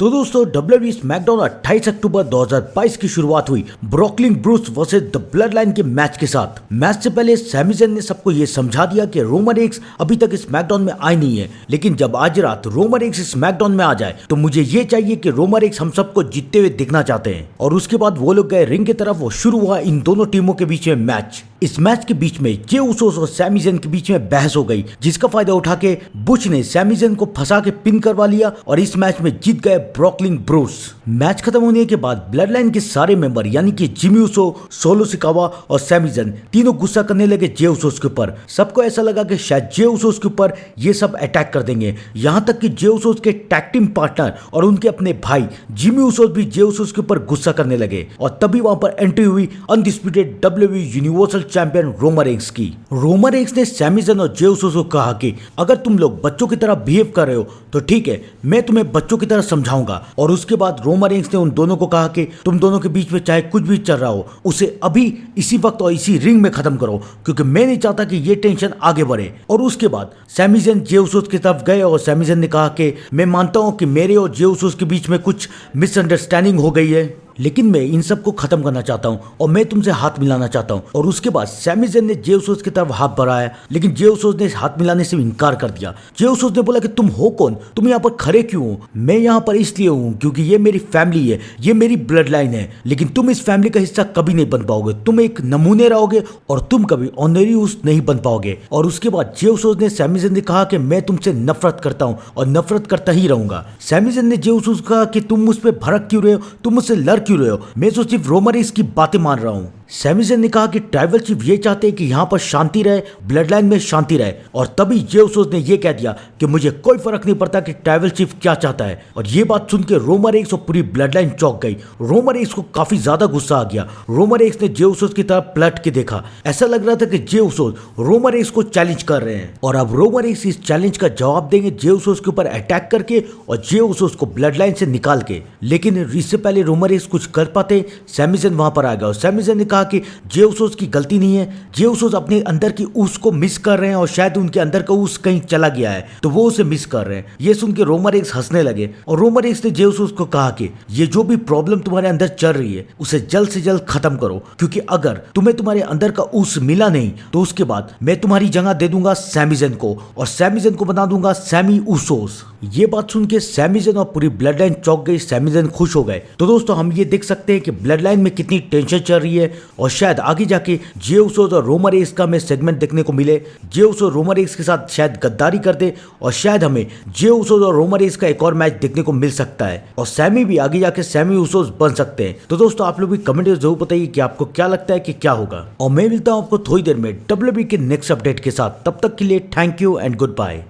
तो दोस्तों WWE SmackDown 28 अक्टूबर 2022 की शुरुआत हुई Brock Bruce versus the blood line के मैच के साथ। मैच से पहले सैमी ज़ैन ने सबको ये समझा दिया कि रोमन रेंस अभी तक स्मैकडाउन में आए नहीं है, लेकिन जब आज रात रोमन रेंस स्मैकडाउन में आ जाए तो मुझे ये चाहिए कि रोमन रेंस हम सबको जीतते हुए दिखना चाहते हैं। और उसके बाद वो लोग गए रिंग की तरफ और शुरू हुआ इन दोनों टीमों के बीच में मैच। इस मैच के बीच में जे उसोस और सैमी ज़ैन के बीच में बहस हो गई, जिसका फायदा उठा के बुश ने सैमी ज़ैन को फंसा के पिन करवा लिया और इस मैच में जीत गए ब्रॉक ब्रूस। मैच खत्म होने के बाद ब्लड लाइन के सारे मेंबर यानी कि जिमी उसो, सोलो सिकावा और सैमी ज़ैन तीनों गुस्सा करने लगे जे उसोस के ऊपर। सबको ऐसा लगा कि शायद जे उसोस के ऊपर ये सब अटैक कर देंगे। यहाँ तक कि जे उसोस के टैग टीम पार्टनर और उनके अपने भाई जिमी उसोस भी जे उसोस के ऊपर गुस्सा करने लगे। और तभी वहां पर एंट्री हुई undisputed WWE universal champion Roman Reigns की। रोमन रेंस ने सैमी ज़ैन और जे उसोस को कहा कि अगर तुम लोग बच्चों की तरह बिहेव कर रहे हो तो ठीक है, मैं तुम्हें बच्चों की तरह समझाऊंगा। और उसके बाद रोमन रेंस ने उन दोनों को कहा कि तुम दोनों के बीच में चाहे कुछ भी चल रहा हो उसे अभी इसी वक्त और इसी रिंग में खत्म करो, क्योंकि मैं नहीं चाहता कि ये टेंशन आगे बढ़े। और उसके बाद सैमी ज़ैन जे उसोस की तरफ गए और सैमी ज़ैन ने कहा कि मैं मानता हूं कि मेरे और जे उसोस के बीच में कुछ मिसअंडरस्टैंडिंग हो गई है, लेकिन मैं इन सब को खत्म करना चाहता हूं और मैं तुमसे हाथ मिलाना चाहता हूं। और उसके बाद सैमी ज़ैन ने जे उसोस की तरफ हाथ बढ़ाया, लेकिन जे उसोस ने हाथ मिलाने से इनकार कर दिया। जे उसोस ने बोला कि तुम हो कौन, तुम यहाँ पर खड़े क्यों हो? मैं यहाँ पर इसलिए हूँ क्योंकि ये मेरी फैमिली है, ये मेरी ब्लड लाइन है, लेकिन तुम इस फैमिली का हिस्सा कभी नहीं बन पाओगे। तुम एक नमूने रहोगे और तुम कभी ऑनरियस नहीं बन पाओगे। और उसके बाद जे उसोस ने सैमी ज़ैन ने कहा कि मैं तुमसे नफरत करता हूँ और नफरत करता ही रहूंगा। सैमी ज़ैन ने जे उसोस को कहा कि तुम मुझ पर भड़क क्यों रहे हो, तुम मुझसे लड़ क्यों रहे हो, मैं तो सिर्फ रोमन रेंस की बातें मान रहा हूं। सैमी ज़ैन ने कहा कि ट्राइबल चीफ ये चाहते हैं कि यहाँ पर शांति रहे, ब्लड लाइन में शांति रहे। और तभी जे उसोस ने ये कह दिया कि मुझे कोई फर्क नहीं पड़ता कि ट्राइबल चीफ क्या चाहता है। और ये बात सुन के रोमन रेंस और पूरी ब्लड लाइन चौंक गई। रोमन रेंस को काफी ज्यादा गुस्सा आ गया। रोमन रेंस ने जे उसोस की तरफ पलट के देखा, ऐसा लग रहा था कि जे उसोस रोमन रेंस को चैलेंज कर रहे हैं। और अब रोमन रेंस इस चैलेंज का जवाब देंगे जे उसोस के ऊपर अटैक करके और जे उसोस को ब्लड लाइन से निकाल के। लेकिन इससे पहले रोमन रेंस कुछ कर पाते, सैमी ज़ैन वहां पर आ गया और सैमी ज़ैन ने कहा कि जे उसोस की गलती नहीं है, जे उसोस अपने अंदर की ऊस को मिस कर रहे हैं और शायद उनके अंदर का ऊस कहीं चला गया है तो वो उसे मिस कर रहे हैं। ये सुन के रोमन रेंस हंसने लगे और रोमन रेंस ने जे उसोस को कहा कि ये जो भी प्रॉब्लम तुम्हारे अंदर चल रही है उसे जल्द से जल्द खत्म करो, क्योंकि अगर तुम्हें तुम्हारे अंदर का ऊस मिला नहीं तो उसके बाद मैं तुम्हारी जगह दे दूंगा सैमी ज़ैन को और सैमी ज़ैन को बना दूंगा सैमी उसोस। ये बात सुन के सैमी ज़ैन और पूरी ब्लड लाइन चौंक गई, सैमी ज़ैन खुश हो गए। तो दोस्तों हम ये देख सकते हैं कि ब्लड लाइन में कितनी टेंशन चल रही है और शायद आगे जाके जे उसोस और रोमन रेंस का हमें सेगमेंट देखने को मिले। जे उसोस रोमन रेंस के साथ शायद गद्दारी कर दे और शायद हमें जे उसोस और रोमन रेंस का एक और मैच देखने को मिल सकता है और सैमी भी आगे जाके सैमी उसोस बन सकते हैं। तो दोस्तों आप लोग भी कमेंट में जरूर बताइए कि आपको क्या लगता है कि क्या होगा। और मैं मिलता हूं आपको थोड़ी देर में WWE के नेक्स्ट अपडेट के साथ। तब तक के लिए thank you and good bye.